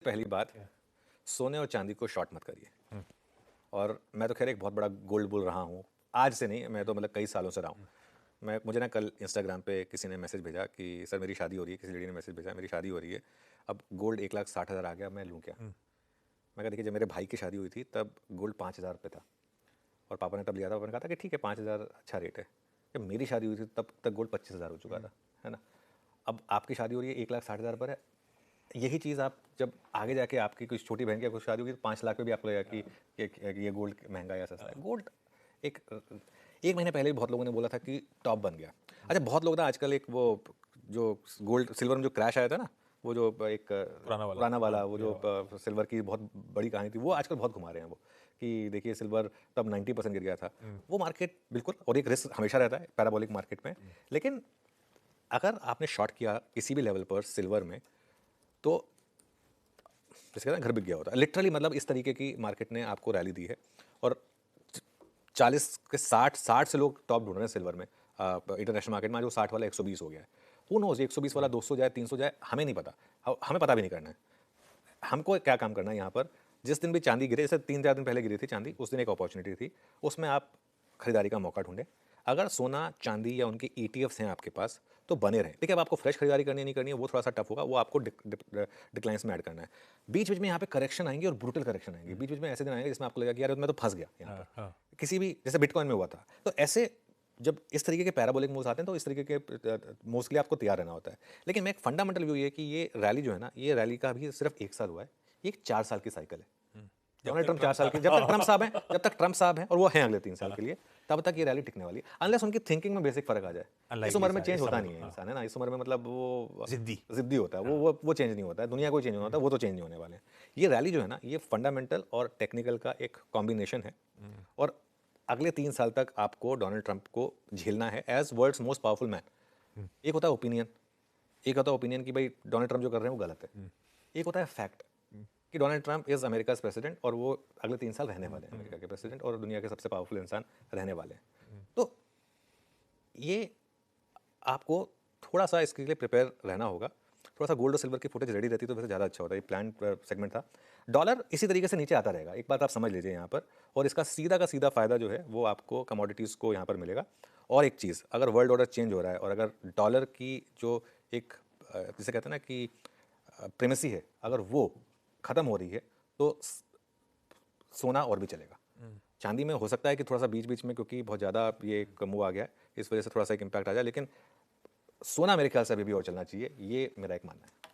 पहली बात, सोने और चांदी को शॉर्ट मत करिए। और मैं तो खैर एक बहुत बड़ा गोल्ड बुल रहा हूँ, आज से नहीं, मैं तो मतलब कई सालों से रहा हूँ। मुझे ना कल इंस्टाग्राम पे किसी ने मैसेज भेजा कि सर मेरी शादी हो रही है, किसी लेडी ने मैसेज भेजा मेरी शादी हो रही है, अब गोल्ड 1,60,000 आ गया, मैं लूँ क्या? मैं कहा देखिए, जब मेरे भाई की शादी हुई थी तब गोल्ड 5,000 रुपये था और पापा ने तब लिया था। पापा ने कहा था कि ठीक है 5,000 अच्छा रेट है। जब मेरी शादी हुई थी तब तक गोल्ड 25,000 हो चुका था, है ना। अब आपकी शादी हो रही है 1,60,000 पर है। यही चीज़ आप जब आगे जाके आपकी कुछ छोटी बहन की कुछ शादी होगी तो 5 लाख पे भी आपको लगेगा कि ये गोल्ड महंगा या सस्ता है। गोल्ड एक एक महीने पहले भी बहुत लोगों ने बोला था कि टॉप बन गया। अच्छा, बहुत लोग ना आजकल एक वो जो गोल्ड सिल्वर में जो क्रैश आया था ना, वो जो एक पुराना वाला वो जो सिल्वर की बहुत बड़ी कहानी थी, वो आजकल बहुत घुमा रहे हैं वो कि देखिए सिल्वर तब 90% गिर गया था। वो मार्केट बिल्कुल, और एक रिस्क हमेशा रहता है पैराबोलिक मार्केट में। लेकिन अगर आपने शॉर्ट किया किसी भी लेवल पर सिल्वर में, तो जैसे कहते हैं घर बिक गया होता है लिटरली। मतलब इस तरीके की मार्केट ने आपको रैली दी है। और 40 के 60 से लोग टॉप ढूंढ रहे हैं सिल्वर में इंटरनेशनल मार्केट में। आज वो 60 वाला 120 हो गया है। हु नोज 120 वाला 200 जाए 300 जाए, हमें नहीं पता। हमें पता भी नहीं करना है। हमको क्या काम करना है यहाँ पर, जिस दिन भी चांदी गिरे, जैसे 3-4 दिन पहले गिरी थी चांदी, उस दिन एक अपॉर्चुनिटी थी, उसमें आप खरीदारी का मौका ढूंढें। अगर सोना चांदी या उनके ETFs हैं आपके पास तो बने रहें। देखिए, अब आपको फ्रेश खरीदारी करनी नहीं करनी है वो थोड़ा सा टफ होगा, वो आपको डिक्लाइंस में ऐड करना है। बीच बीच में यहाँ पे करेक्शन आएंगे और ब्रूटल करेक्शन आएंगे। बीच बीच में ऐसे दिन आएंगे जिसमें आपको लगेगा कि यार मैं तो फंस गया यहाँ पर। किसी भी, जैसे बिटकॉइन में हुआ था। तो ऐसे जब इस तरीके के पैराबोलिक मूव्स आते हैं तो इस तरीके के मूव्स के लिए आपको तैयार रहना होता है। लेकिन मैं एक फंडामेंटल व्यू ये कि ये रैली जो है ना, ये रैली का भी सिर्फ 1 साल हुआ है, ये एक 4 साल की साइकिल है। डोनाल्ड ट्रंप 4 साल की, जब तक ट्रम्प साहब हैं और वो हैं अगले 3 साल के लिए, तब तक ये रैली टिकने वाली है, अनलेस उनकी थिंकिंग में बेसिक फर्क आ जाए। इस उम्र में चेंज होता नहीं है इंसान, है ना। इस उम्र में मतलब वो जिद्दी होता है, वो चेंज नहीं होता है। दुनिया को चेंज नहीं होता, वो तो चेंज नहीं होने वाले हैं। ये रैली जो है ना, ये फंडामेंटल और टेक्निकल का एक कॉम्बिनेशन है। और अगले 3 साल तक आपको डोनाल्ड ट्रंप को झेलना है as world's most powerful man. एक होता है ओपिनियन, कि भाई डोनाल्ड ट्रंप जो कर रहे हैं वो गलत है। एक होता है फैक्ट कि Donald Trump is America president और वो अगले 3 साल रहने वाले हैं अमेरिका के प्रेसिडेंट और दुनिया के सबसे पावरफुल इंसान रहने वाले हैं। तो ये आपको थोड़ा सा इसके लिए प्रिपेयर रहना होगा। थोड़ा सा गोल्ड और सिल्वर की फुटेज रेडी रहती तो वैसे ज़्यादा अच्छा होता है। ये प्लान सेगमेंट था। डॉलर इसी तरीके से नीचे आता रहेगा, एक बात आप समझ लीजिए यहाँ पर। और इसका सीधा का सीधा फायदा जो है वो आपको कमोडिटीज़ को यहाँ पर मिलेगा। और एक चीज़, अगर वर्ल्ड ऑर्डर चेंज हो रहा है और अगर डॉलर की जो एक जिसे कहते हैं ना कि प्रेमेसी है, अगर वो ख़त्म हो रही है तो सोना और भी चलेगा। चांदी में हो सकता है कि थोड़ा सा बीच बीच में, क्योंकि बहुत ज़्यादा ये मूव आ गया है, इस वजह से थोड़ा सा एक इम्पैक्ट आ जाए। लेकिन सोना मेरे ख्याल से अभी भी और चलना चाहिए, ये मेरा एक मानना है।